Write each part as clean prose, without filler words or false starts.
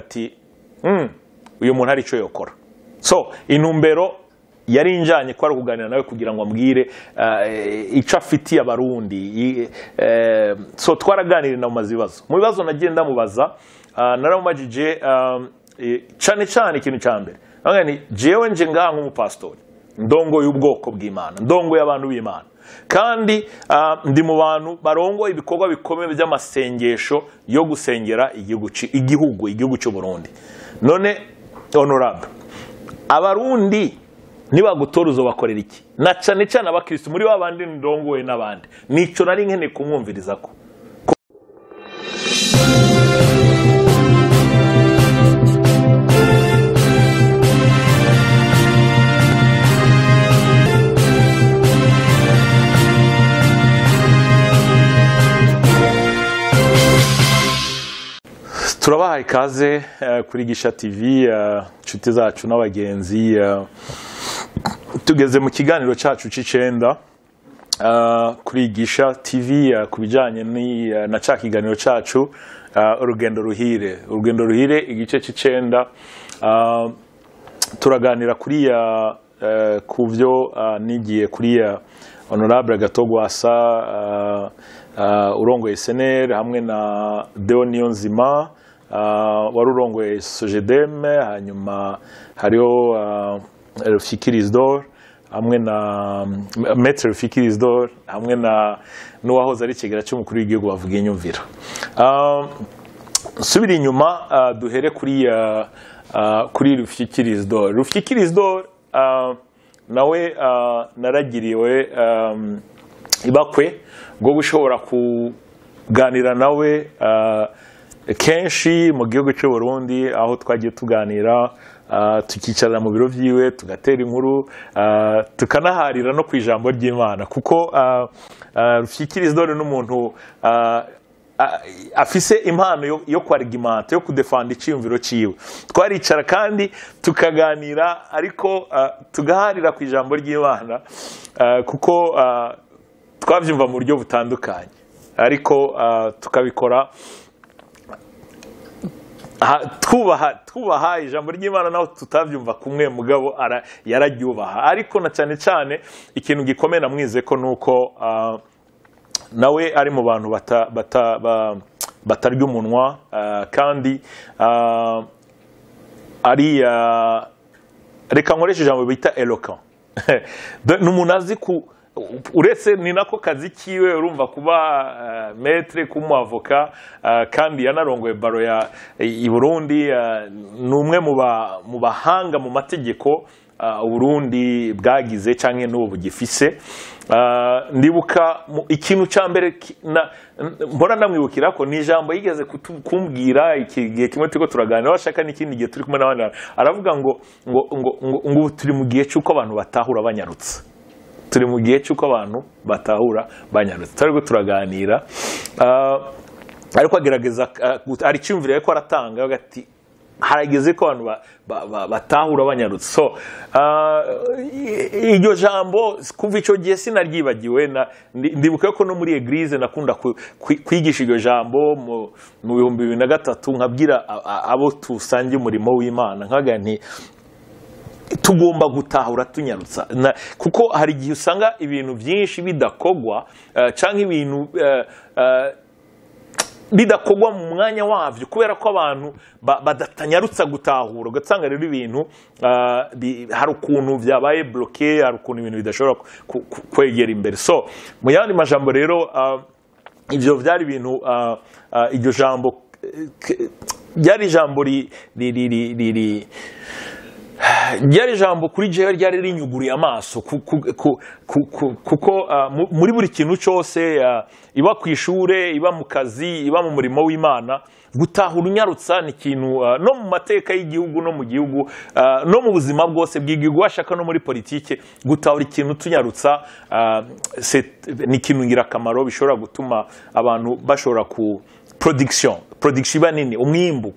ati uyu muntu ari ico yokora. So intumbero yari injanye ko ari kuganira nawe kugira ngo ambwire ico afitiye abarundi. So twaraganira na mumazibazo mu bibazo nagenda mubaza naramubajije cyane ikintu cyambere angani jewe nje ngaha nk'umupastori ndongo y'ubwoko bw'Imana ndongo y'abantu b'Imana kandi ndi mu bantu barongo ibikorwa bikomeye by'amasengesho yo gusengera igihugu cyo Burundi. None honorable abarundi nibagutoruzo bakorera iki na cyane abakristo muri babandi ndongoye n'abandi nico nari nkene kumwumviriza ko turabaha ikaze kuri Gisha TV nshuti zacu n'abagenzi tugeze mu kiganiro cyacu c'icenda kuri Gisha TV kubijanye na ca kiganiro cyacu urugendo ruhire igice c'icenda turaganira kuri kuvyo nigiye kuri honorable Gatogwasa urongoye SNL hamwe na Deo Niyonzima warurongoye Sojedem hanyuma hariho Rufikirizdor hamwe na Maître Rufikirizdor hamwe na n'uwahoze ari kigera cy'umukuru w'igihugu bavuga inyumvira. Subira inyuma duhere kuri Rufikirizdor nawe naragiriwe ibakwe bwo gushobora kuganira nawe kenshi mu gihugu cy'u Burundi aho twagiye tuganira tukicarana mu biro vyiwe tugatera inkuru tukanaharira no kwijambo ry'Imana kuko Rufikirizdor n'umuntu afise impano yo kwarigimanta yo kudefanda iciyumviro ciwe. Twaricara kandi tukaganira ariko tugaharira kwijambo ry'Imana kuko twavyumva mu buryo butandukanye ariko tukabikora twubaha ijambo ry'Imana naho tutavyumva kumwe mugabo yararyubaha ariko na cyane ikintu gikomeye namwize ko nuko nawe ari mu bantu batarya umunwa kandi ari reka nkoresha ijambo bita eloquent n'umuntu azi uretse ni nako kazi kiwe urumva kuba maître kumwavoka kandi yanarongoye baro ya i Burundi numwe mu bahanga mu mategeko Burundi bwagize canke n'ubu gifise. Ndibuka ikintu cyambere mbona ndamwibukira ko ni ijambo yigeze kumbwira igihe kimwe turiko turaganira washaka n'ikindi gihe turi kumwe n'abandi aravuga ngo turi mu gihe cy'uko abantu batahura banyarutse. Turi mu gihe cy'uko abantu batahura banyarutse turiko turaganira ariko agerageza ari cyumvira ko aratanga agati harageze ko abantu batahura banyarutse. So iryo jambo kuva ico gihe sinaryibagiwe ndibuka ko no muri eglise nakunda kwigisha iryo jambo mu 2003 nkabwira abo tusangiye umurimo w'Imana nkaga nti tugomba gutahura tunyarutsa kuko hari igihe usanga ibintu byinshi bidakogwa canke ibintu bidakogwa mu mwanya wavyo kubera ko abantu badatanyarutsa gutahura ugasanga rero ibintu hari ukuntu byabaye bloqué hari ukuntu ibintu bidashobora kwegera imbere. So mu yandi majambo rero ivyo byari ibintu iryo jambo ryari jambo ryari jambo kuri jewe ryari rinyuguriye amaso kuko muri buri kintu cyose iba kwishure iba mu kazi iba mu murimo w'Imana gutahura unyarutsa ni ikintu no mu mateka y'igihugu no mu gihugu no mu buzima bwose bw'igihugu washaka no muri politike gutahura ikintu tunyarutsa ni ikintu ngirakamaro bishobora gutuma abantu bashobora production iba nini umwimbu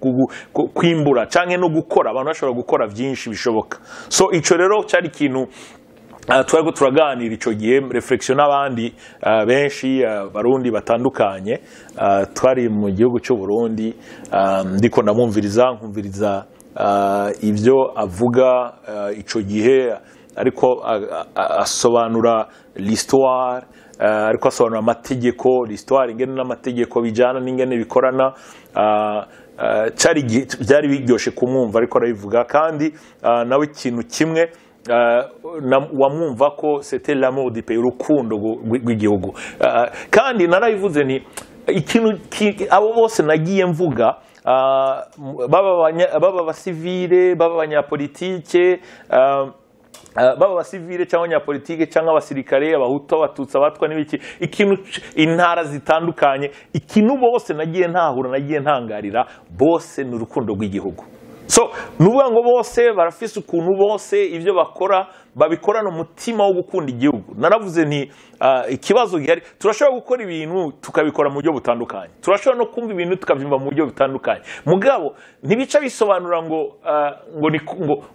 kwimbura canke no gukora abantu bashobora gukora byinshi bishoboka. So ico rero cyari ikintu twari turaganira icyo gihe reflexion n'abandi benshi barundi batandukanye twari mu gihugu cy'u Burundi ndiko nkumviriza ibyo avuga icyo gihe ariko asobanura l'histoire ariko asobanura amategeko l'histoire ingene n'amategeko bijana n'ingene bikorana byari biryoshe kumwumva ariko arabivuga kandi nawe ikintu kimwe wamwumva ko c'était l'amour du pays urukundo rw'igihugu kandi narabivuze ni ikintu abo bose nagiye mvuga baba abasivile baba abanyapolitike baba abasivile cyangwa abanyapolitike cyangwa abasirikare abahutu abatutsi abatwa n'ibiki ikintu intara zitandukanye ikintu bose nagiye ntangarira bose ni urukundo rw'igihugu. So nuvuga ngo bose barafise ukuntu bose ibyo bakora babikorana umutima wo gukunda igihugu. Naravuze nti ikibazo gihari turashobora gukora ibintu tukabikora mu buryo butandukanye, turashobora no kumva ibintu tukabyumva mu buryo butandukanye, mugabo ntibica bisobanura ngo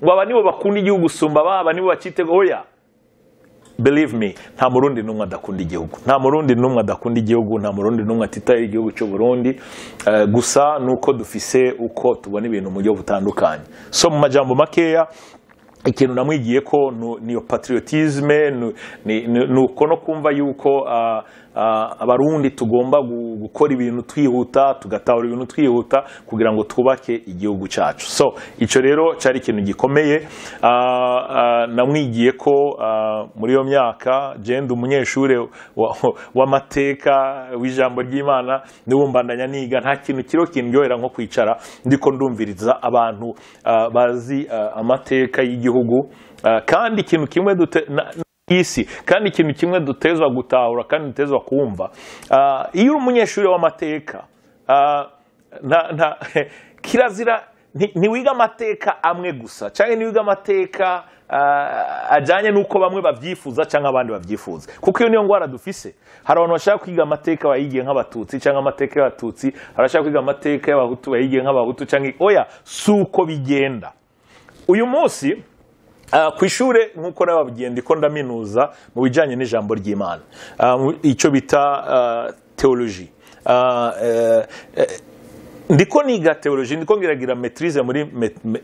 aba nibo bakunda igihugu gusumba aba nibo bakitego. Oya, believe me, nta murundi numwe adakunda igihugu, nta murundi numwe adakunda igihugu, nta murundi numwe atitaye igihugu cyo Burundi, gusa nuko dufise uko tubona ibintu mu buryo butandukanye. So mu majambo makeya ikintu namwigiye ko niyo patriotisme nuko no kumva yuko abarundi tugomba gukora ibintu twihuta tugatahura ibintu twihuta kugira ngo twubake igihugu cyacu. So icyo rero cyari ikintu gikomeye namwigiye ko muri iyo myaka genda umunyeshuri w'amateka w'ijambo ry'Imana nibumbandanya niga nta kintu kiro kindyohera nko kwicara ndiko ndumviriza abantu bazi amateka y'igihugu kandi ikintu kimwe isi kandi ikintu kimwe dutezwa gutahura kandi dutezwa kumva iyo uri umunyeshuri w'amateka kirazira ntiwiga amateka amwe gusa cyangwa ntiwiga amateka ajyanye n'uko bamwe babyifuza cyangwa abandi babyifuza, kuko iyo niyo ngwara dufise. Hari abantu bashaka kwiga amateka bayigiye nk'abatutsi cyangwa amateka y'abatutsi, hari abashaka kwiga amateka y'abahutu bayigiye nk'abahutu cyangwa oya, si uko bigenda. Uyu munsi ku ishure nk'uko nababwiye ndiko ndaminuza mu bijyanye n'ijambo ry'Imana, icyo bita theology. Ndiko niga theology, ndiko ngiragira maîtrise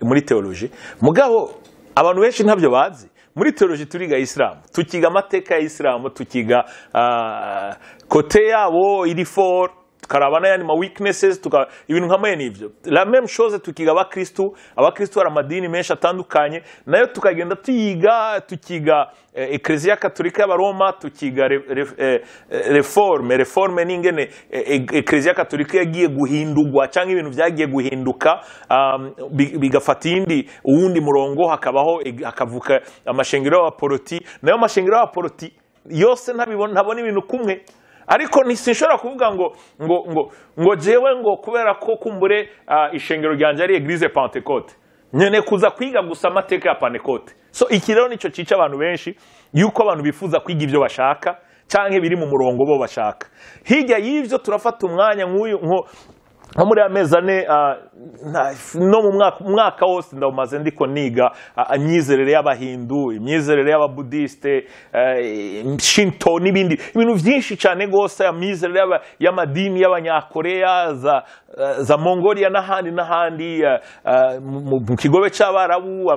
muri theology, mugabo abantu benshi ntabyo bazi. Muri theology turiga Islam, tukiga amateka ya Islam, tukiga kote yabo iri for tukarabana yani ma weaknesses ibintu nkamwe n'ivyo. La même chose tukiga abakristo hari amadini menshi atandukanye, nayo tukagenda tukiga Ecclesia Katolika y'Abaroma, tukiga reforme n'ingene Ecclesia Katolika yagiye guhindurwa cyangwa ibintu byagiye guhinduka bigafata uwundi murongo, hakavuka amashengero y'abaporoti, nayo amashengero y'abaporoti yose ntabona ibintu kumwe. Ariko ntisinshobora kuvuga ngo jewe ngo kubera ko kumbure ishengero ryanje ari Eglise Pentecote nyene kuza kwiga gusa amateka ya Pentecote. So iki rero nico cica abantu benshi, yuko abantu bifuza kwiga ibyo bashaka canke biri mu murongo bo bashaka. Hirya y'ivyo turafata umwanya nk'uyu nko muri amezi ane no mu mwaka wose ndawumaze ndiko niga imyizerere y'abahindu, imyizerere y'ababudiste, Shinto n'ibindi ibintu byinshi cyane gose, imyizerere y'amadini y'abanyakoreya za Mongolia n'ahandi mu kigobe cy'Abarabu,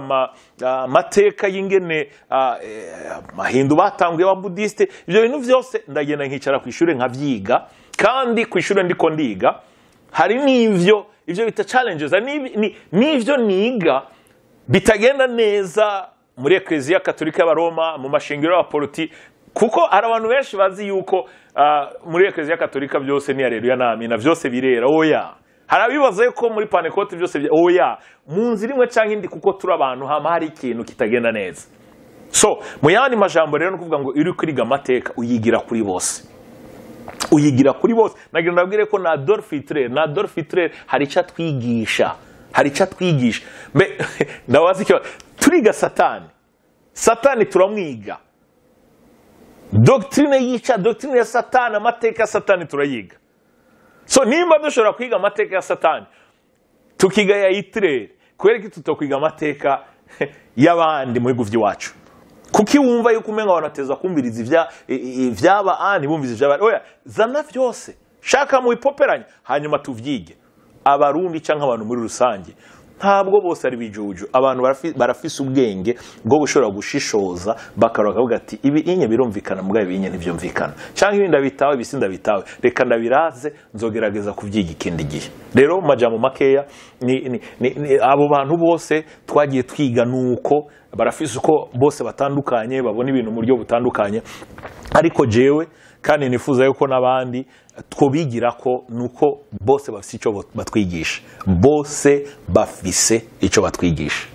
amateka y'ingene abahindu batanguye ababudiste. Ibyo bintu byose ndagenda nkicara ku ishure nkavyiga, kandi ku ishure ndiko ndiga hari n'ivyo bita challenges, n'ivyo niga bitagenda neza muri Ecclesia Katolika y'Abaroma, mu mashengero y'abaporoti, kuko hari abantu benshi bazi yuko muri Ecclesia Katolika byose ni Haleluya n'Amina, byose birera. Oya, hari abibaza yuko muri Pentecote byose oya, mu nzira imwe cyangwa indi, kuko turi abantu hama hari ikintu kitagenda neza. So mu yandi majambo rero no kuvuga ngo iri kwiga amateka uyigira kuri bose, uyigira kuri bose. Nagira ndabwire ko na Adolf Hitler hari icyo twigisha, mbe ndabazi cyo turiga satani turamwiga, doctrine ya satani, amateka ya satani turayiga. So nimba dushobora kwiga amateka ya satani tukiga ya Hitler, kubera ko tutokwiga amateka y'abandi mu bihugu by'iwacu? kuki wumva yuko umenga wanateza kumviriza ivyaba ntibumvize ivyaba oya zana vyose shaka mu ipoperanya hanyuma tuvyige abarundi canke abantu muri rusange ntabwo bose ari bijuju abantu barafise ubwenge bwo gushobora gushishoza bakaroka kavuga ati ibi inye birumvikana mugabe ibinye ntivyumvikana canke ibinda bitawe bisinda bitawe reka ndabiraze nzogerageza kuvyiga ikindi gihe rero majambo makeya ni abo bantu bose twagiye twiga nuko barafise uko bose batandukanye babona ibintu mu buryo butandukanye ariko jewe kandi nifuza yuko nabandi twobigira ko nuko bose bafise ico batwigisha bose bafise ico batwigisha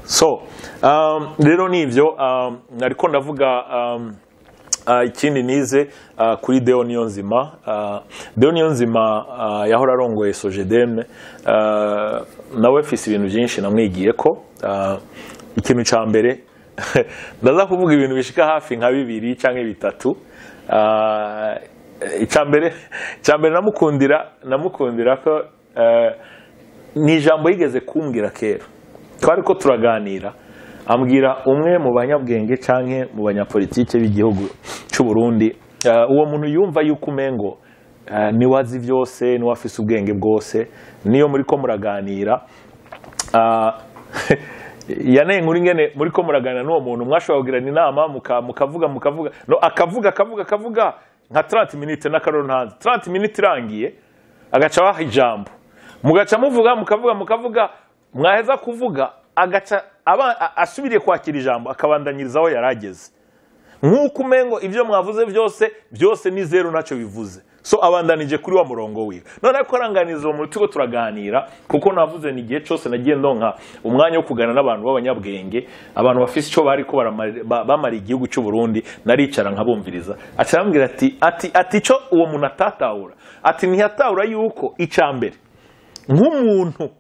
so rero nivyo nariko ndavuga ikindi nize kuri Deo Niyonzima Deo Niyonzima yahora arongoye Sogedem nawe fise ibintu byinshi namwigiye ko ikintu ca mbere ndaza kuvuga ibintu bishika hafi nka 2 canke 3 icambere namukundira ko ni ijambo yigeze kumbwira kera twari ko turaganira ambwira umwe mu banyabwenge canke mu banyapolitike b'igihugu cy'u Burundi uwo muntu yumva yuko umengo ni wazi vyose ni wafise ubwenge bwose niyo muri ko muraganira yane nkuri ngene muri ko muraganira n'uwo muntu mwashobora kugirana inama mukavuga no akavuga nka 30 minutes n'akaroro ntanze 30 minutes irangiye agaca baha ijambo mugaca mukavuga mwaheza kuvuga agaca asubiriye kwakira ijambo akabandanyirizaho yarageze nk'uko umengo ibyo mwavuze byose ni zero ntacyo bivuze so abandanije kuri wa murongo wiwe none ariko aranganiza uwo mutugo turaganira kuko navuze ni gihe cyose nagiye ndonka umwanya wo kugana n'abantu b'abanyabwenge abantu bafise ico bari ko bamara igihugu cy'u Burundi naricara nkabumviriza acambwira ati ico uwo muntu atatahura ati ntiyatahura yuko icambere nk'umuntu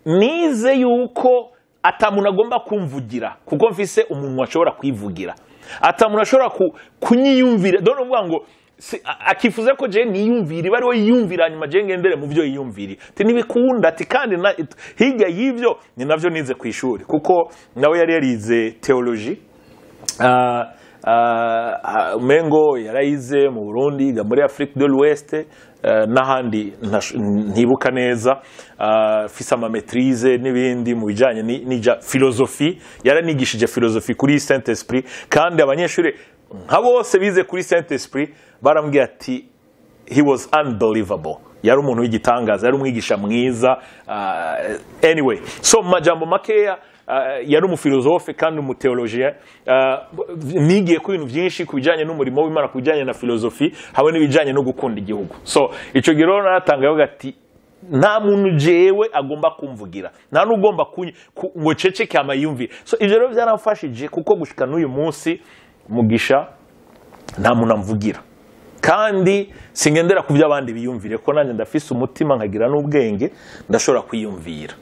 nize yuko atamuntu agomba kumvugira kuko mfise umuntu washobora kwivugira atamuntu ashobora kunyiyumvira done uvuga ngo akifuze ko je niyumvira bari we yiyumvira nyuma je ngendere mu byo yiyumviri ntibikunda ati kandi hirya y'ivyo ni navyo nize ku ishuri kuko nawe yari yarize theology mengo yarayize mu Burundi muri Afrique de l'Ouest n'ahandi ntibuka neza fisa ama maîtrise n'ibindi mu bijanye n'ija philosophie yaranigishije philosophie kuri Saint Esprit kandi abanyeshuri nka bose bize kuri Saint Esprit barambwiye ati he was unbelievable yari umuntu w'igitangaza yari umwigisha mwiza anyway so majambo makeya yari umufilozofe kandi umuteologien nigiye ku bintu byinshi kubijanye n'umurimo w'Imana kubijanye na filozofi habe n'ibijanye no gukunda igihugu so ico giro naratangaye gati nta muntu jewe agomba kumvugira nta n'ugomba ngo ceceke amayumvire so ivyo rero byaramfashije kuko gushika n'uyu munsi mugisha nta muntu amvugira kandi singendera ku by'abandi biyumvire ko nanjye ndafise umutima nkagira n'ubwenge ndashobora kwiyumvira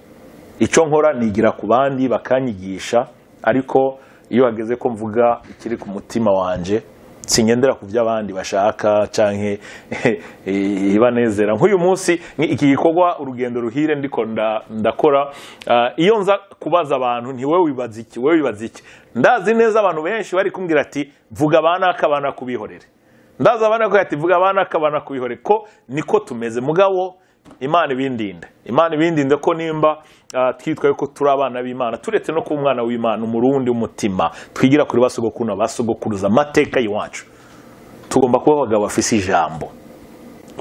icyo nkora nigira ku bandi bakanyigisha ariko iyo hageze ko mvuga ikiri ku mutima wanje singendera ku by'abandi bashaka canke ibanezera nk'uyu munsi iki gikorwa urugendo ruhire ndiko ndakora iyo nza kubaza abantu nti wewe wibaza iki ndazi neza abantu benshi bari kumbwira ati vuga abana akabana kubihorere ndaza abana ko ati vuga abana akabana kubihorere ko niko tumeze mugabo Imana ibindinde ko nimba twitwa yuko turi abana b'Imana turetse no ku mwana w'Imana umurundi umutima twigira kuri basogokuna basogokuruza amateka yiwacu tugomba kuba abagabo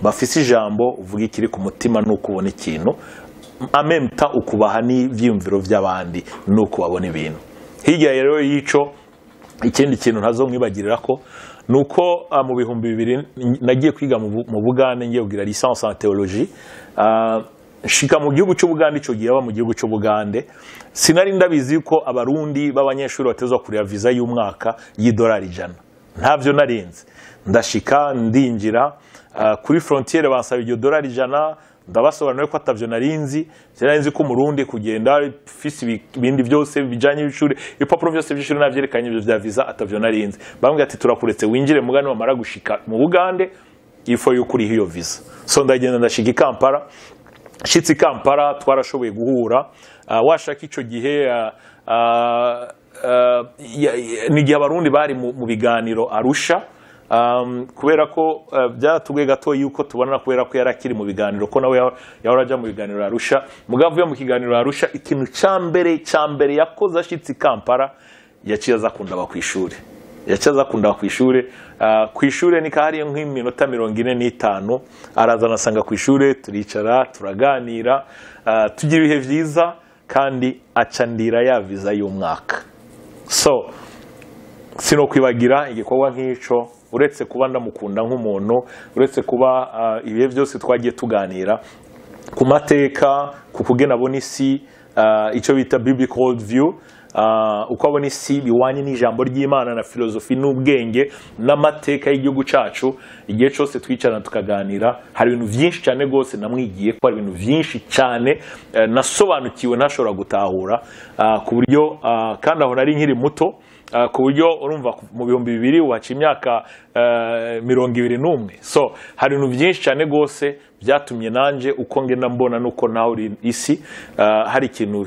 bafise ijambo uvuga ikiri ku mutima nuko ubona ikintu amemta ukubaha n'ivyumviro by'abandi nuko babona ibintu hirya rero yico ikindi kintu ntazo mwibagirira ko nuko mu bihumbi 2000 nagiye kwiga mu Bugande ngiye kugira licence en théologie shika mu gihugu cy'Ubugande ico gihe mu gihugu cy'Ubugande sinari ndabizi ko abarundi b'abanyeshuri batezwa kurira visa y'umwaka $100 ntavyo narinze ndashika ndinjira kuri frontiere bansaba $100 ndabasobanura ko atavyo narinzi ko umurundi kugenda fisi ibindi byose bijanye n'ishuri ipapuro byose by'ishuri navyerekanye ibyo bya visa atavyo narinzi bambwe ati turakuretse winjire mugani wamara gushika mu Bugande ifo y'ukuri hiyo visa so ndagenda ndashika i Kampala shitsi Kampala twarashoboye guhura washaka ico gihe n'igihe abarundi bari mu biganiro Arusha, kubera ko byatugoye gato yuko tubona kubera ko yarakiri mu biganiro ko nawe yahoraja mu biganiro Arusha. Mugabo yo mu kiganiro Arusha ikintu cyambere yakoze ashitsi Kampala yaciye azakunda bakwishuri. Yacaza kunda kwishure nikahari nk'iminota 45 arazana asanga kwishure turicara turaganira tugira ibihe vyiza kandi acandira ya visa y'umwaka. So sino kwibagira igikorwa nk'ico uretse kuba ndamukunda nk'umuntu, uretse kuba ibihe byose twagiye tuganira ku mateka, ku kugena bonisi, ico bita biblical view, uko abona isi biwanye n'ijambo ry'Imana na filozofi n'ubwenge n'amateka y'igihugu cacu. Igihe cyose twicarana tukaganira hari ibintu byinshi cyane gose namwigiye ko hari ibintu byinshi cyane nasobanukiwe ntashobora gutahura ku buryo kandi aho nari nkiri muto ku buryo urumva mu 2000 waca imyaka 21. So hari ibintu byinshi cyane gose byatumye nanje uko ngenda mbona nuko naho isi hari ikintu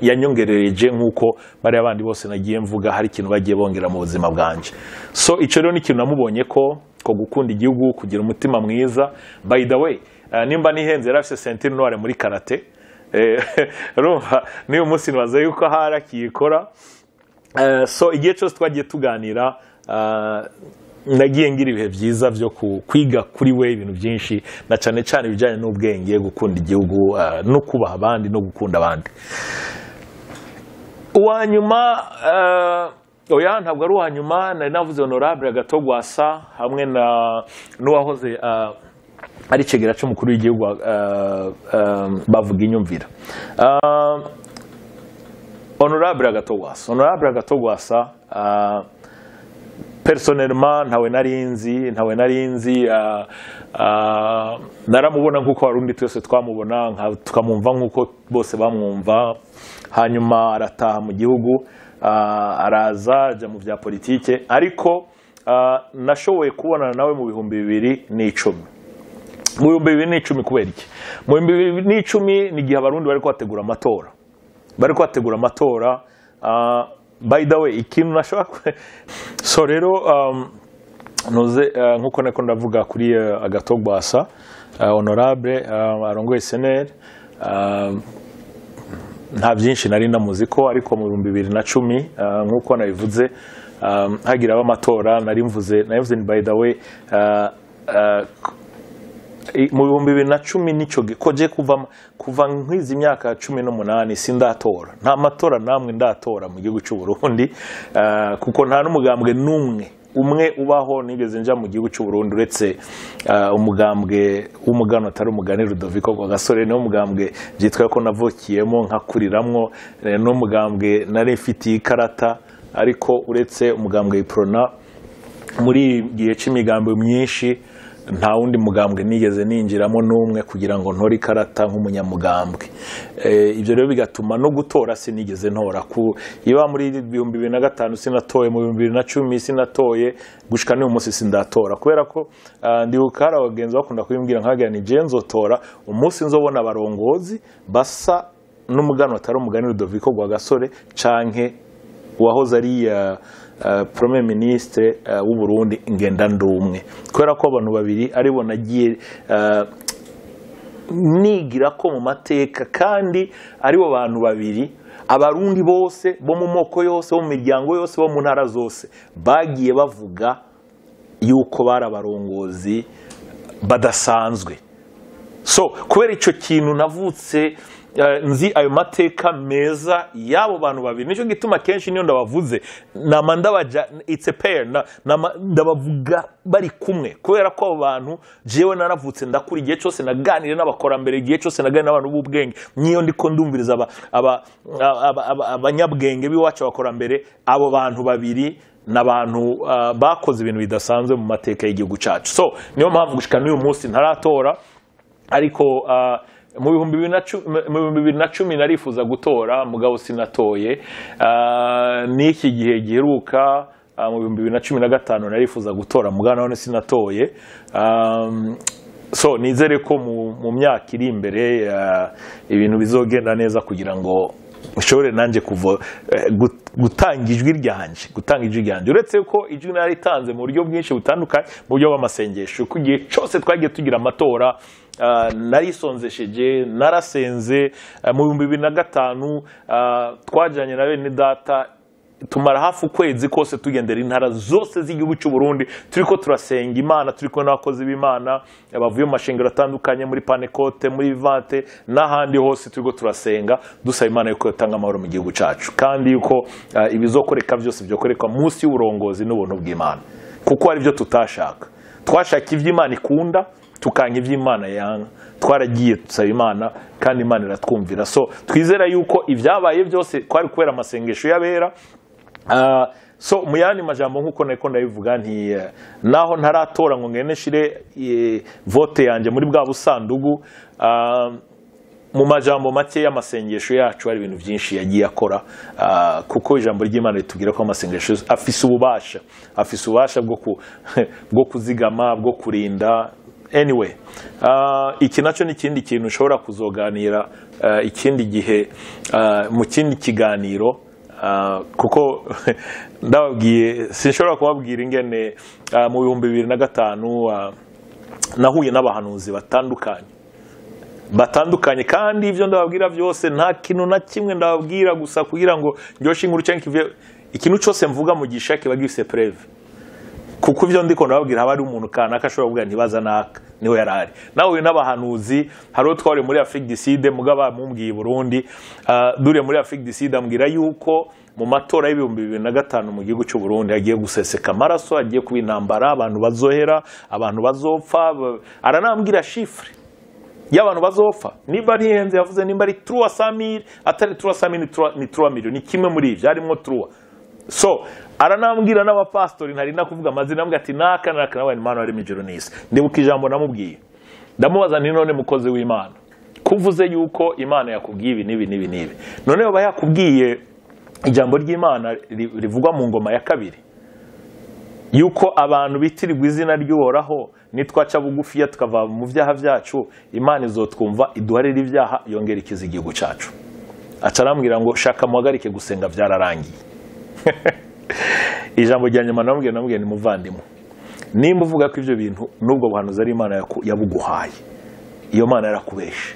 yanyongerereje nkuko bari abandi bose nagiye mvuga hari ikintu bagiye bongera mu buzima bwanje. So ico rero ni ikintu namubonye ko gukunda igihugu, kugira umutima mwiza. By the way, nimba nihenze yarafise ceinture noire muri karate, rumva niyo munsi nibaza yuko harakiyikora. So igihe cyose twagiye tuganira nagiye ngira ibihe byiza byo kwiga kuri we ibintu byinshi na cyane cyane bijanye n'ubwenge, gukunda igihugu no kubaha abandi no gukunda abandi. Uwanyuma oya ntabwo ari uwanyuma, nari navuze Honorable Gatogwasa hamwe n'uwahoze ari cegera cy'umukuru w'igihugu bavuga inyumvira. Honorable Gatogwasa personnellement ntawe narinzi naramubona nkuko warundi twese twamubona tukamumva nkuko bose bamwumva. Hanyuma arataha mu gihugu araza aja mu bya politike, ariko nashoboye kubonana nawe mu 2010. Mu 2010 kubera iki? Mu 2010 ni gihe abarundi bari kwategura amatora. By the way, ikintu nashaka so rero noze nkuko nako ndavuga kuri Gatogwasa Honorable arongoye SNL, nta byinshi nari ndamuziko, ariko mu 2010 nkuko nabivuze hagira amatora navuze ni by the way mu 2010 nico koje kuva nk'izi myaka 18 sindatora. Nta matora namwe ndatora mu gihugu cy'u Burundi, kuko nta n'umugambwe umwe ubaho nigeze nja mu gihugu cy'u Burundi uretse umugambwe w'umugano atari umugani Rudoviko Rwagasore, no mugambwe byitwa ko navukiyemo nkakuriramwo, no mugambwe nari mfitiye ikarata. Ariko uretse umugambwe Iprona muri gihe c'imigambo myinshi nta wundi mugambwe nigeze ninjiramo n'umwe kugira ngo ntore ikarata nk'umunyamugambwe. Ibyo rero bigatuma no gutora sinigeze ntora. Iba muri 2005 sinatoye, mu 2010 sinatoye, gushika n'uyu munsi sindatora, kubera ko ndibuka hari abagenzi bakunda kubimbwira nkagira ni je nzotora umunsi nzobona abarongozi basa n'umugano atari umugani Rudoviko Rwagasore canke uwahoze ari Premier Ministre w'u Burundi ngenda ndumwe, kubera ko abantu babiri aribo nagiye nigira ko mu mateka, kandi aribo bantu babiri abarundi bose bo mu moko yose, bo mu miryango yose, bo mu ntara zose bagiye bavuga yuko bari abarongozi badasanzwe. So kubera ico kintu navutse nzi ayo mateka meza yabo bantu babiri, nico gituma kenshi niyo ndabavuze namandabaja it's a pair ndabavuga bari kumwe, kubera ko abo bantu jewe naravutse ndakuri igihe cyose naganire n'abakora mbere, igihe cyose naganire n'abantu b'ubwenge, niyo ndiko ndumviriza abanyabwenge biwacu bakora mbere. Abo bantu babiri n'abantu bakoze ibintu bidasanzwe mu mateka y'igihugu cyacu. So niyo mpamvu gushika n'uyu munsi ntaratora, ariko mu 2010 narifuza gutora mugabo sinatoye. N'iki gihe giheruka mu 2015 narifuza gutora mugabo none sinatoye. So nizere ko mu myaka iri imbere ibintu bizogenda neza kugira ngo nshobore nanjye gutanga ijwi ryanjye uretse ko ijwi naritanze mu buryo bwinshi butandukanye mu buryo bw'amasengesho ku gihe cyose twagiye tugira amatora narisonzesheje narasenze mu 2005 twajyanye na bene data tumara hafi ukwezi kose tugendera intara zose z'igihugu cy'u Burundi turiko turasenga Imana turiko n'abakozi b'Imana bavuye mu mashengero atandukanye muri Panecote muri Vante n'ahandi hose turiko turasenga dusaba Imana yuko yatanga amahoro mu gihugu cyacu kandi yuko ibizokoreka byose byokoreka munsi y'uburongozi n'ubuntu bw'Imana kuko ari byo tutashaka twashaka ivy'Imana ikunda tukanka ivy'Imana yanga twaragiye tusaba Imana kandi Imana iratwumvira so twizera yuko ibyabaye byose kwari kubera amasengesho y'abera so muyandi majambo nkuko nako ndabivuga nti naho ntaratora ngo ngene shire vote yanje muri bwa busandugu mu majambo make y'amasengesho yacu hari ibintu byinshi yagiye akora kuko ijambo ry'Imana ritubwira ko amasengesho afise ububasha bwo kuzigama bwo kurinda anyway iki naco n'ikindi kintu ushobora kuzoganira ikindi gihe mu kindi kiganiro kuko ndababwiye sinshobora kubabwira ingene mu 2005 nahuye n'abahanuzi batandukanye kandi ivyo ndababwira byose nta kintu na kimwe ndababwira gusa kugira ngo njoshe inkuru cyangwa ikintu cyose mvuga mu gishake bagifise preve kuko ivyo ndiko ndababwira haba ari umuntu kanaka ashobora kuvuga ntibaza naka niwe yarari nawe n'abahanuzi haro twari muri Afrique du Sud mugaba mumbwiye Burundi dure muri Afrique du Sud ambwira yuko mu matora y'2005 mu gihugu cy'u Burundi agiye guseseka amaraso agiye kuba intambara abantu bazohera abantu bazopfa aranambwira chiffre y'abantu bazopfa niba ntihenze yavuze nimba ari 300,000 atari 300,000 ni 3 million ni kimwe muri ivyo harimo 3 so aranambwira n'abapastori ntari nakuvuga amazina ambwira ati naka nawe Imana ari mijoro n'isi ndibuka ijambo namubwiye ndamubaza nti none mukozi w'Imana kuvuze yuko Imana yakubwiye ibi nibi none baba yakubwiye ijambo ry'Imana rivugwa mu ngoma ya 2 yuko abantu bitirirwa izina ry'Uhoraho nitwaca bugufiya tukava mu vyaha vyacu Imana izotwumva iduharira ivyaha yongera ikiza igihugu cyacu acarambwira ngo shaka muhagarike gusenga byararangiye ijambo rya nyuma namubwiye ni muvandimwe nimba uvuga ko ivyo bintu nubwo buhanuzi ari Imana yabuguhaye iyo Mana yarakubeshe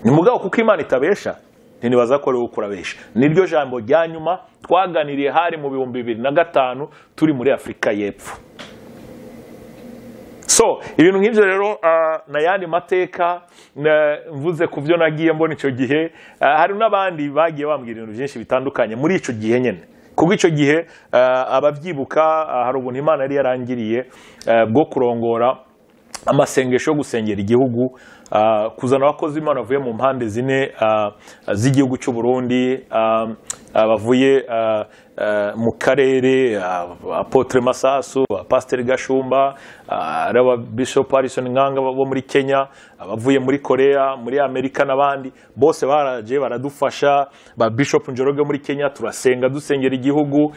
ni mugabo kuko Imana itabesha nibaza ko ari ukurabesha niryo jambo rya nyuma twaganiriye hari mu 2005 turi muri Afrika y'Epfo so ibintu nk'ivyo rero na yandi mateka mvuze ku byo nagiye mbona ico gihe hari n'abandi bagiye bambwira ibintu byinshi bitandukanye muri ico gihe nyene kuko ico gihe abavyibuka hari ubuntu Imana yari yarangiriye bwo kurongora amasengesho yo gusengera igihugu kuzana abakozi Imana bavuye mu mpande zine z'igihugu cy'u Burundi bavuye mu karere Apotre Masasu Pastor Gashumba araba Bishop Harrison Nganga bo muri Kenya abavuye muri Korea muri Amerika n'abandi bose baraje baradufasha ba Bishop Njoroge muri Kenya turasenga dusengera igihugu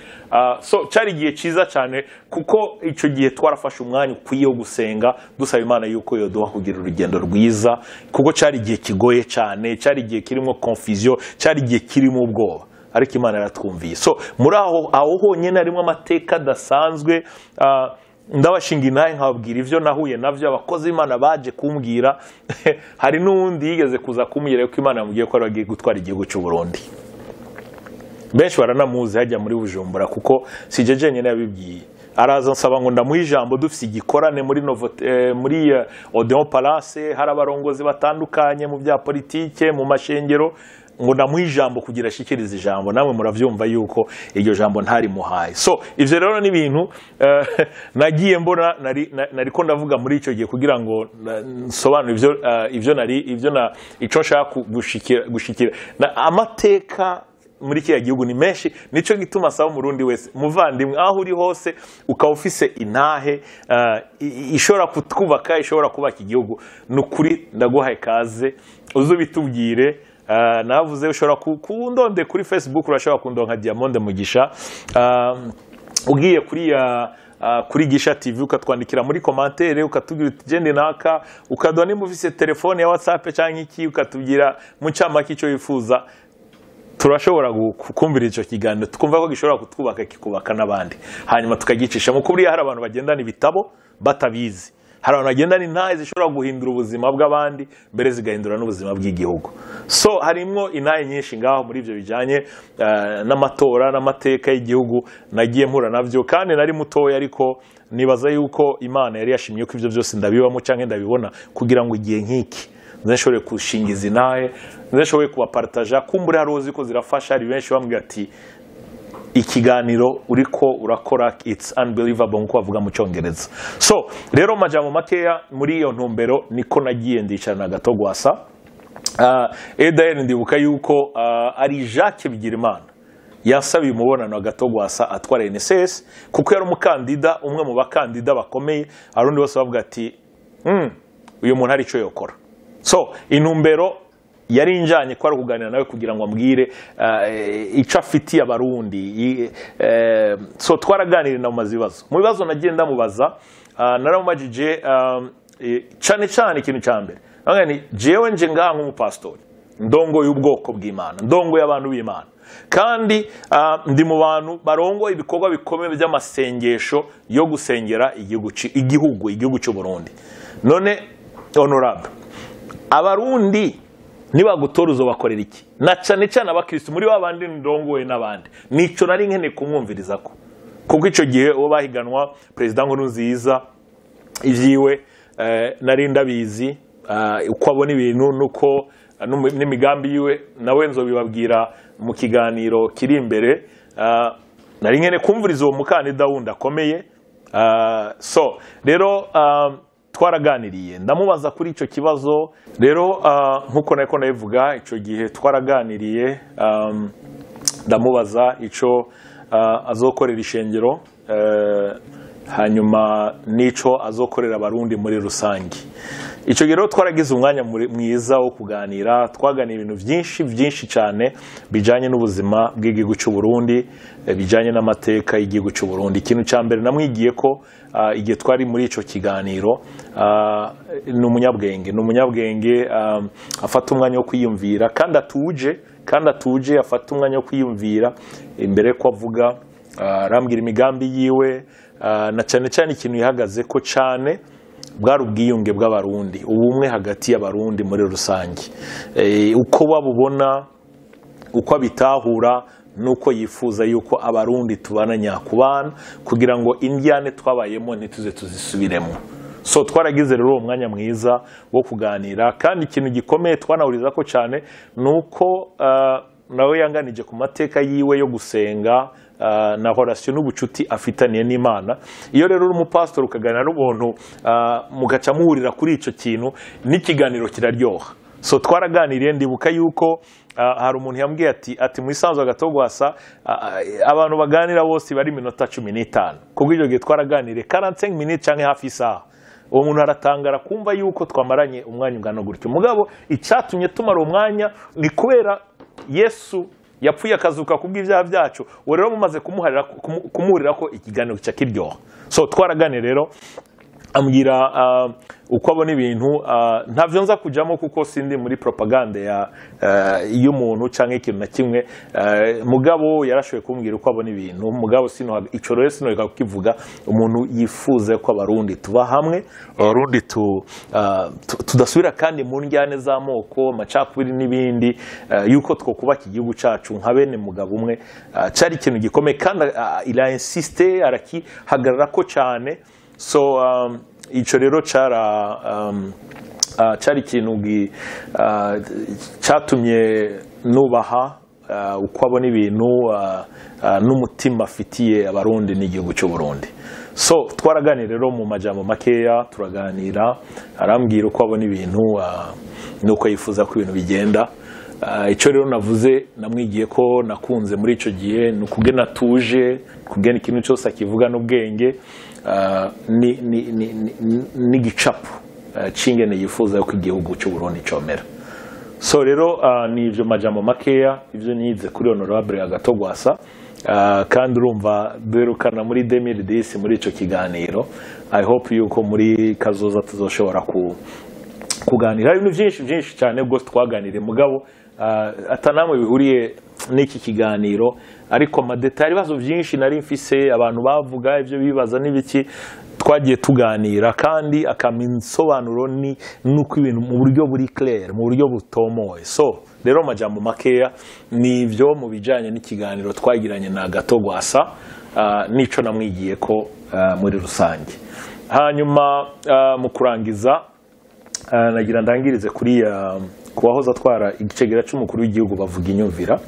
so cyari gihe ciza cyane kuko ico gihe twarafashe umwanya ukwiye wo gusenga dusaba Imana yuko yoduha kugira urugendo rwiza kuko cyari gihe kigoye cyane cyari gihe kirimo confusion cyari gihe kirimo ubwoba ariko Imana yaratwumviye so muri aho honyene harimo amateka dasanzwe ndabashinga inaye nkababwira ivyo nahuye navyo abakozi Imana baje kumbwira hari n'undi yigeze kuza kumwira yuko Imana yamubwiye ko aragiye gutwara igihugu cy'u Burundi benshi baranamuzi hajya muri Bujumbura kuko sijeje nyene yabibwiye araza nsaba ngo ndamuha ijambo dufise igikorane muri Odeon Palace hari abarongozi batandukanye mu bya politike mu mashengero ngo ndamuha ijambo kugira ashikirize ijambo namwe muravyumva yuko iryo jambo ntari muhaye so ivyo rero ni ibintu nagiye mbona nariko ndavuga muri ico gihe kugira ngo nsobanure ico nshaka gushikira amateka muri kiya gihugu ni menshi nico gituma saba umurundi wese muvandimwe aho uri hose ukaba ufise intahe ishobora kutwubaka ishobora kubaka igihugu nukuri ndaguhaye kaze uzubitubwire navuze ushobora kundonde kuri Facebook urashobora kundonka Diamond Mugisha ugiye kuri Gisha TV ukatwandikira muri commentaire ukatubwira utugende naka ukadwa nimba ufise telefone ya WhatsApp cyangwa iki ukatubwira mu cyamaki cyo yifuza turashobora kumvira icyo kiganiro twumva ko gishobora kutwubaka kikubaka n'abandi hanyuma tukagicisha mu kuburi hari abantu bagendana ibitabo batabizi hari abantu bagendana intahe zishobora guhindura ubuzima bw'abandi mbere zigahindura n'ubuzima bw'igihugu so harimwo intahe nyinshi ngaho muri ibyo bijyanye n'amatora n'amateka y'igihugu nagiye mpura nabyo kandi nari mutoya ariko nibaza yuko Imana yari yashimye ko ibyo byose ndabibamo cyangwa ndabibona kugira ngo igihe nk'iki nzashobore kushingiza intahe nzashobore kubapartaja kumbura hari uzi ko zirafasha hari benshi bambwira ati ikiganiro uriko urakora it's unbelievable nko bavuga mu cyongereza so rero majambo makeya muri iyo ntumbero niko nagiye ndicarana Gatogwasa Eda ndibuka yuko ari Jacques Bigirimana yasabiye umubonano wa Gatogwasa atwara NSS kuko yari umukandida umwe mu bakandida bakomeye arundi bose bavuga ati uyu muntu ari ico yokora so intumbero yari injanye ko ari kuganira nawe kugira ngo ambwire ico afitiye abarundi so twaraganira na mumazibazo mu bibazo nagenda mubaza naramubajije cyane ikintu cyambere ngani jewe nje ngaha nk'umupastori ndongo y'ubwoko bw'Imana ndongo y'abantu b'Imana kandi ndi mu bantu barongo ibikorwa bikomeye by'amasengesho yo gusengera igihugu cy'u Burundi none honorable abarundi nibagutora uzobakorera iki na cyane abakristo muri babandi ndongoye n'abandi nico nari nkene kumwumviriza ko kuko ico gihe uwo bahiganwa president Nkurunziza ivyiwe nari ndabizi uko abona ibintu nuko n'imigambi yiwe nawe nzobibabwira mu kiganiro kiri imbere nari nkene kumviriza uwo mukandida wundi akomeye so rero twaraganiriye ndamubaza kuri ico kibazo rero nkuko nako nabivuga ico gihe twaraganiriye ndamubaza ico azokorera ishengero hanyuma nico azokorera abarundi muri rusangi ico gihe twaragize umwanya mwiza wo kuganira twaganira ibintu byinshi cyane bijanye n'ubuzima bw'igihugu cy'u Burundi bijanye n'amateka y'igihugu cy'u Burundi ikintu cya mbere namwigiye ko igihe twari muri ico kiganiro ni umunyabwenge afata umwanya wo kwiyumvira kandi atuje afata umwanya wo kwiyumvira imbere ko avuga arambwira imigambi yiwe na cyane ikintu yahagaze ko cyane bwari ubwiyunge bw'abarundi ubumwe hagati y'abarundi muri rusange uko babubona uko abitahura nuko yifuza yuko abarundi tubana nyakubana kugira ngo indyane twabayemo ntituze tuzisubiremo so twaragize rero umwanya mwiza wo kuganira kandi ikintu gikomeye twanahuriza ko cyane nuko nawe yanganije ku mateka yiwe yo gusenga na relation n'ubucuti afitaniye n'Imana iyo rero uri umupastor ukaganira n'ubuntu mugaca muhurira kuri ico kintu n'ikiganiro kiraryoha so twaraganiriye ndibuka yuko hari umuntu yambwiye ati mu isanzwe Gatogwasa abantu baganira bose bari minota 15 kuko iryo gihe twaraganiriye 45 minutes canke hafi isaha uwo muntu aratangara kumva yuko twamaranye umwanya ungana gutyo mugabo icyatumye tumara umwanya ni kubera Yesu yapfuye akazuka kubw'ivyaha byacu we rero mumaze kumuhurira ko ikiganiro cyakiryoha so twaraganira rero ambwira uko abona ibintu ntavyo nza kujamo kuko sindi muri propaganda y'umuntu canke ikintu na kimwe mugabo yarashoye kumbwira uko abona ibintu mugabo ico rero sino kukivuga umuntu yifuza ko abarundi tuba hamwe abarundi tudasubira kandi mu njyane z'amoko amacakubiri n'ibindi yuko twokubaka igihugu cacu nka bene mugabo umwe cari ikintu gikomeye kandi ila insiste arakihagarara ko cyane so ico rero cari ikintu cyatumye nubaha uko abona ibintu n'umutima afitiye abarundi n'igihugu cy'u Burundi so twaraganira rero mu majambo makeya turaganira arambwira uko abona ibintu nuko yifuza ko ibintu bigenda icyo rero navuze namwigiye ko nakunze muri ico gihe nukuge natuje kugena ikintu cyose akivuga n'ubwenge ni gicapo cingene yifuza ko igihugu cy'u Burundi comera so rero ni ivyo majambo makeya ivyo nize kuri honorable Gatogwasa kandi urumva duherukana muri 2010 muri ico kiganiro I hope yuko muri kazoza tuzoshobora kuganira ibintu byinshi cyane ubwo twaganiriye mugabo atanamwe bihuriye n'iki kiganiro ariko amadetail ibibazo byinshi nari mfise abantu bavuga ibyo bibaza n'ibiki twagiye tuganira kandi akaminsobanuro ni nuko ibintu mu buryo buri clair mu buryo butomoye so rero majambo makeya ni ibyo mu bijanye n'ikiganiro twagiranye na Gato Gwasa nico namwigiye ko muri rusange hanyuma mu kurangiza nagira ndangirize kuri kuwahoza atwara igicegera cy'umukuru w'igihugu bavuga inyumvira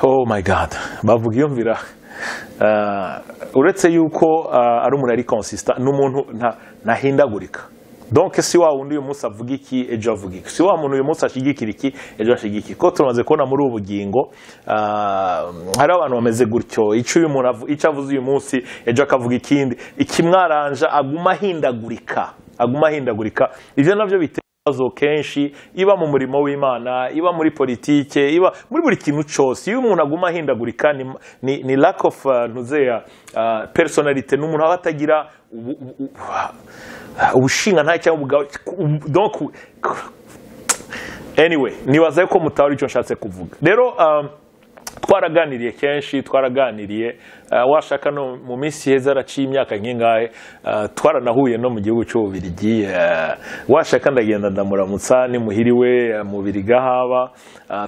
oh my god bavuga inyumvira uretse yuko ari umuntu ari consistent n'umuntu ntahindagurika donc si wa wundi uyu munsi avuga iki ejo avuga iki si wa muntu uyu munsi ashigikira iki ejo ashigikira ko tumaze kubona muri ubu bugingo hari abantu bameze gutyo icyo uyu muntu icyo avuze uyu munsi ejo akavuga ikindi ikimwaranja aguma ahindagurika ivyo navyo bitezo kenshi iba mu murimo w'Imana iba muri politike iba muri buri kintu cyose iyo umuntu aguma ahindagurika ni lack of ntuzeya personality n'umuntu abatagira ubushinga nta cyangwa donc anyway nibaza yuko mutawari icyo nshatse kuvuga rero twaraganiriye kenshi twaraganiriye washaka no mu minsi heza araciye imyaka nk'ingahe twaranahuye no mu gihugu cy'Ububiligi washaka ndagenda ndamuramutsa ni muhiriwe mu Biriga haba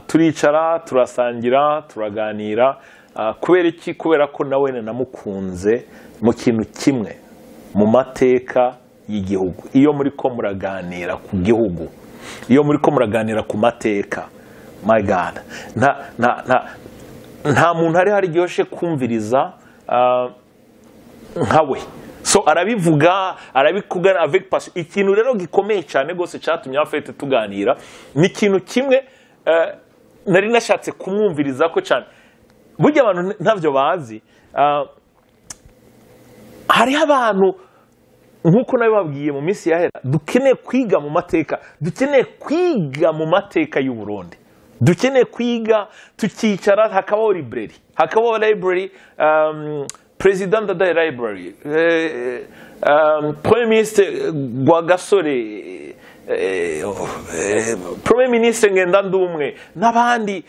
turicara turasangira turaganira kubera ko nawe namukunze mu kintu kimwe mu mateka y'igihugu iyo muri ko muraganira ku gihugu iyo muri ko muraganira ku mateka my god nta muntu hari gihoshe kumviriza nkawe so arabivuga arabikugana avec passion ikintu rero gikomeye cyane gose cyatumye afete tuganira ni ikintu kimwe nari nashatse kumwumviriza ko cyane burya abantu ntavyo bazi hari abantu nkuko nabibabwiye mu minsi yahera dukeneye kwiga mu mateka y'u Burundi dukeneye kwiga tukicara hakabaho library president of the library premier ministre Rwagasore premier ministre Ngendandumwe n'abandi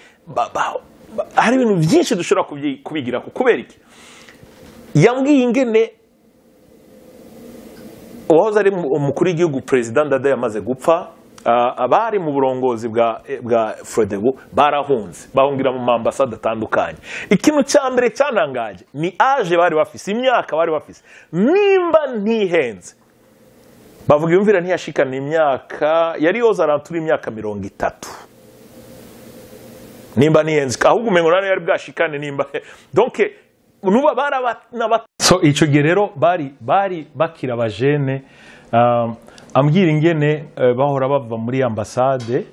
hari ibintu byinshi dushobora kubigira kubera iki yambwiye ingene uwahoze ari umukuru w'igihugu president Dada yamaze gupfa abari mu burongozi bwa Frodebu barahunze bahungira mu ambasade atandukanye ikintu cya mbere cyanangaje ni age bari bafise imyaka bari bafise nimba ntihenze bavuga yumvira ntiyashikana imyaka yari yoza arantura imyaka 30 nimba ntihenze ahubwo umengo nane yari bwashikane nimba donc nuba barabana so ico gihe rero bari bakira abajene ambwira ingene bahora bava muri ambasade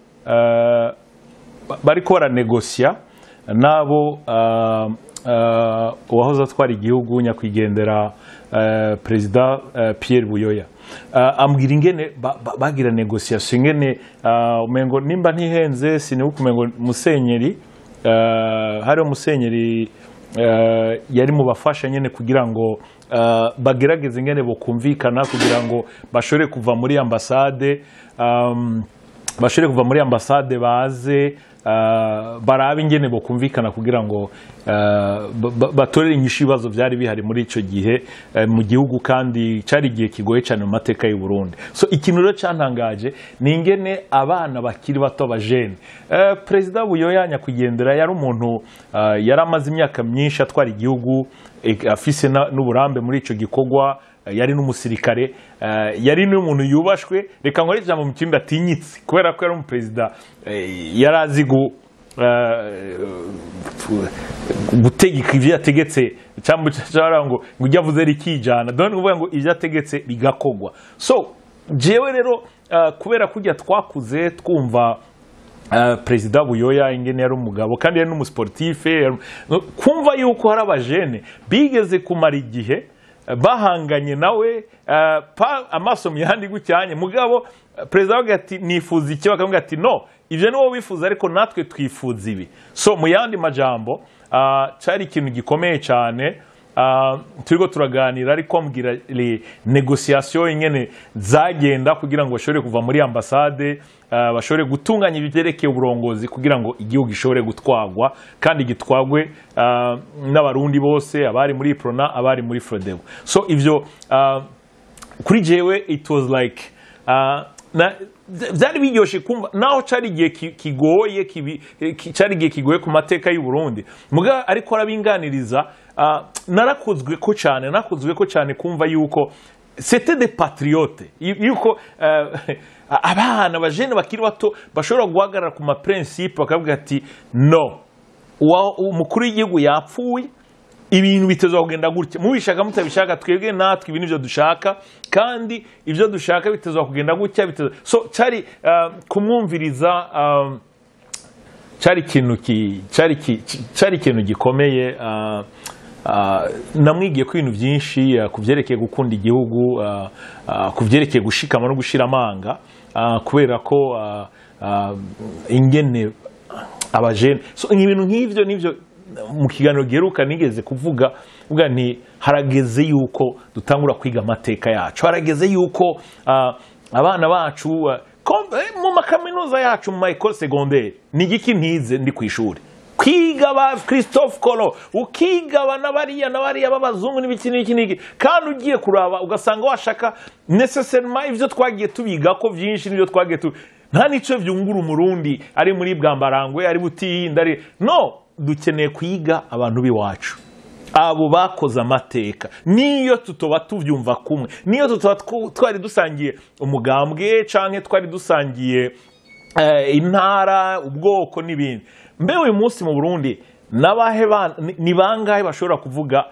bariko baranegosia nabo uwahoze atwara igihugu nyakwigendera president Pierre Buyoya ambwira ingene bagira negociation ingene umengo nimba ntihenze sinibuka umengo musenyeri hari umusenyeri yari mu bafasha nyene kugira ngo bagerageze ingene bokumvikana kugira ngo bashore kuva muri ambasade baze barabe ingene bokumvikana kugira ngo batorere inyishu ibibazo byari bihari muri ico gihe mu gihugu kandi cari igihe kigoye cyane mu mateka y'u Burundi so ikintu rero cyantangaje ni ingene abana bakiri bato abajene president Buyoya nyakwigendera yari umuntu yari amaze imyaka myinshi atwara igihugu afise n'uburambe muri ico gikorwa yari n'umusirikare yari n'umuntu yubashwe reka nkore ijambo mu kimba atinyitse kubera ko yari umupresident yarazi gutegeka ivyo yategetse cyangwa ngo ujya avuze rikijana donc uvuga ngo ivyo yategetse bigakogwa so jewe rero kubera kujya twakuze twumva president Buyoya ingene yari umugabo kandi yari n'umusportife kumva yuko hari abajene bigeze kumara igihe bahanganye nawe amaso myandi gucyanye mugabo president waga ati nifuza iki bakamubwira ati no ivyo niwo wifuza ariko natwe twifuza ibi so mu yandi majambo cyari ikintu gikomeye cyane turiko turaganira ariko mbwira negociation ingene zagenda kugira ngo bashobore kuva muri ambassade bashobore gutunganya ibyerekeye uburongozi kugira ngo igihugu gishobore gutwagwa kandi gitwagwe n'abarundi bose abari muri Prona abari muri Frodebu. So ivyo kuri jewe it was like byari biryoshe kumva naho cari igihe kigoye cari igihe kigoye ku mateka y'u Burundi muga ariko arabinganiriza narakozwe ko cyane kumva yuko c'était des patriotes yuko abana bajene bakiri bato bashobora guhagarara ku ma principe bakavuga ati no umukuru w'igihugu yapfuye ibintu bitezwa kugenda gutya mubishaka mutabishaka twebwe natwe ibintu byo dushaka kandi ibyo dushaka bitezwa kugenda gutya so cyari kumwumviriza cyari ikintu gikomeye namwigiye ko ibintu byinshi kuvyerekeye gukunda igihugu kuvyerekeye gushikama no gushira amanga kubera ko ingene abajene so ibintu nk'ivyo nivyo mu kiganiro giheruka nigeze kuvuga nti harageze yuko dutangura kwiga amateka yacu harageze yuko abana bacu mu makaminuza yacu mu école secondaire ni igiki ntize ndi kwishuri kwiga ba Christophe Colomb ukiga n'abariya b'abazungu n'ibiki kandi ugiye kuraba ugasanga washaka necessairement ivyo twagiye tubiga ko byinshi n'ibyo twagiye nta nico vyungura umurundi ari muri Bwambarangwe ari Butiyinda ari no dukeneye kwiga abantu biwacu abo bakoze amateka niyo tutoba tuvyumva kumwe niyo tutoba twari dusangiye umugambwe canke twari dusangiye intara ubwoko n'ibindi mbe uyu munsi mu Burundi ni bangahe bashobora kuvuga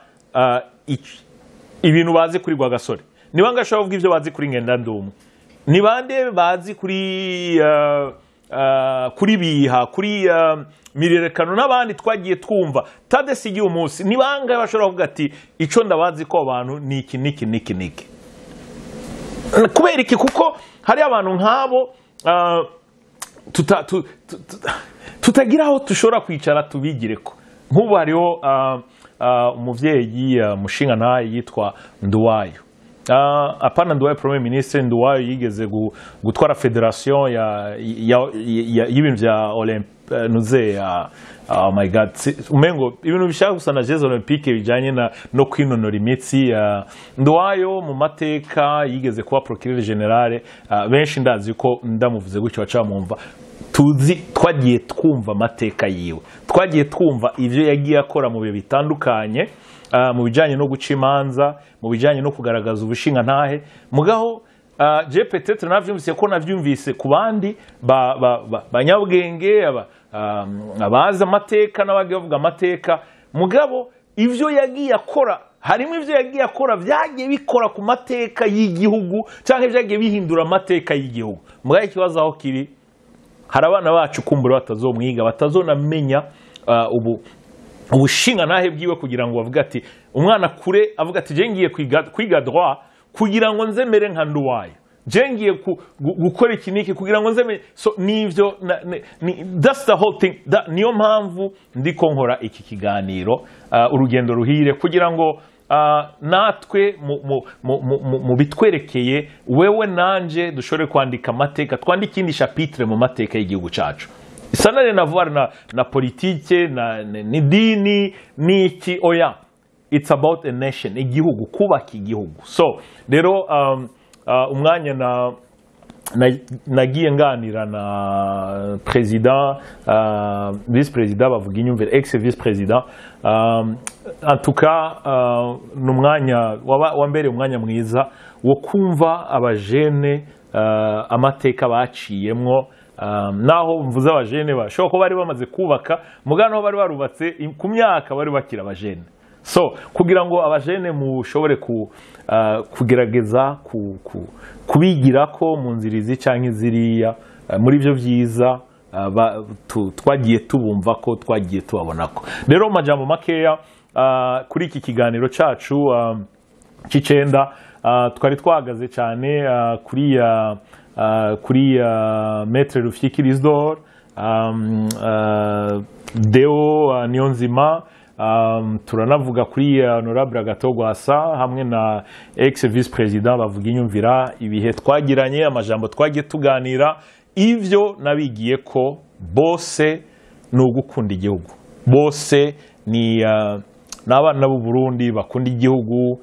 ibintu bazi kuri Rwagasore ni bangahe bashobora kuvuga ibyo bazi kuri Ngendandumwe ni bande bazi kuri Biha kuri Mirerekano n'abandi twagiye twumva tadesigiye umunsi ni bangahe bashobora kuvuga ati ico ndabazi ko abantu ni iki kubera iki kuko hari abantu nk'abo tutagira aho tushobora kwicara tubigireko nk'ubu hariho umuvyeyi mushinga ntaye yitwa Nduwayo apana Nduwayo premier ministre Nduwayo yigeze gutwara federation y'ibintu vya nuze oh my god umengo ibintu bishaka gusa na Jeux Olympiques bijanye no kwinonora imitsi Nduwayo mu mateka yigeze kuba procureur general benshi ndazi ko ndamuvuze gutyo bacamumva twagiye twumva amateka yiwe twagiye twumva ivyo yagiye akora mu bihe bitandukanye mu bijanye no guca imanza mu bijanye no kugaragaza ubushinga ntahe mugaho je peut-être navyumvise ko navyumvise ku bandi banyabwenge abazi amateka n'abagiye bavuga amateka mugabo ivyo yagiye akora harimo ivyo yagiye akora vyagiye bikora ku mateka y'igihugu canke vyagiye bihindura amateka y'igihugu mugaho ikibazo aho kiri hari abana bacu kumbura batazomwiga batazonamenya ubushinga nahe bwiwe kugira ngo bavuga ati umwana kure avuga ati je ngiye kwiga droit kugira ngo nzemere nka Nduwayo je ngiye gukora ikiniki kugira ngo nzemere so nivyo that's the whole thing niyo mpamvu ndiko nkora iki kiganiro urugendo ruhire kugira ngo natwe mu bitwerekeye wewe nanje dushobore kwandika amateka twandika indi chapitre mu mateka y'igihugu cacu isanane navuga na politike ni dini niki oya it's about a nation igihugu kubaka igihugu so rero umwanya nagiye nganira na president vice president bavuga inyumvire ex vice president en tout cas numwanya wambere umwanya mwiza wo kumva abajene amateka baciyemwo naho mvuze abajene bashobora ko bari bamaze kubaka mugano bari barubatse ku myaka bari bakira abajene so kugira ngo abajene mushobore kugerageza kubigira ko mu nzirizi canke ziriya muri byo vyiza twagiye tubumva ko twagiye tubabonako rero majambo makeya kuri iki kiganiro cacu c'icenda twari twahagaze cyane kuri Maître Rufyikiri Isidore Deo Niyonzima turanavuga kuri Honorable Gatogwasa hamwe na ex vice president bavuga inyumvira ibihe twagiranye, amajambo twagiye tuganira, ivyo nabigiye ko bose ni ugukunda igihugu, bose ni n'abana b'u Burundi bakunda igihugu,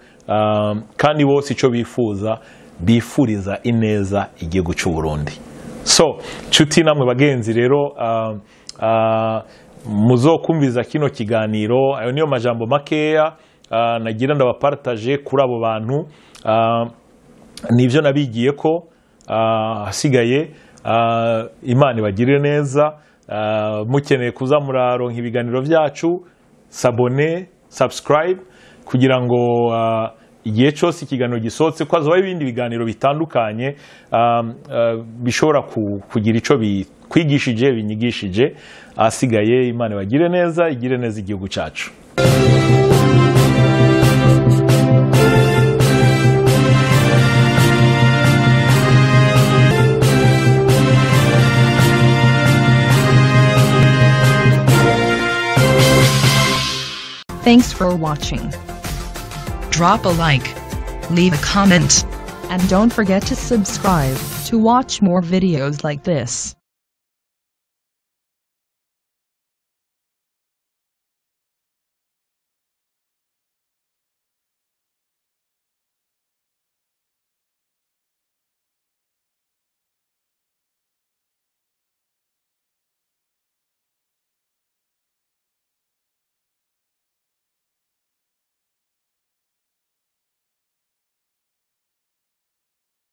kandi bose ico bifuriza ineza igihugu cy'u Burundi. So nshuti namwe bagenzi rero, muzokumviza kino kiganiro, ayo niyo majambo makeya nagira ndabapartage kuri abo bantu, nivyo nabigiye ko, hasigaye Imana ibagirire neza. Mukeneye kuza muraronka ibiganiro byacu, sabone, subscribe, kugira ngo igihe cyose ikiganiro gisohotse ko hazabaho ibindi biganiro bitandukanye bishobora kugira ico bikwigishije, binyigishije. Asigaye Imana ibagire neza, igire neza igihugu cyacu. Thanks for watching. Drop a like, leave a comment, and don't forget to subscribe to watch more videos like this.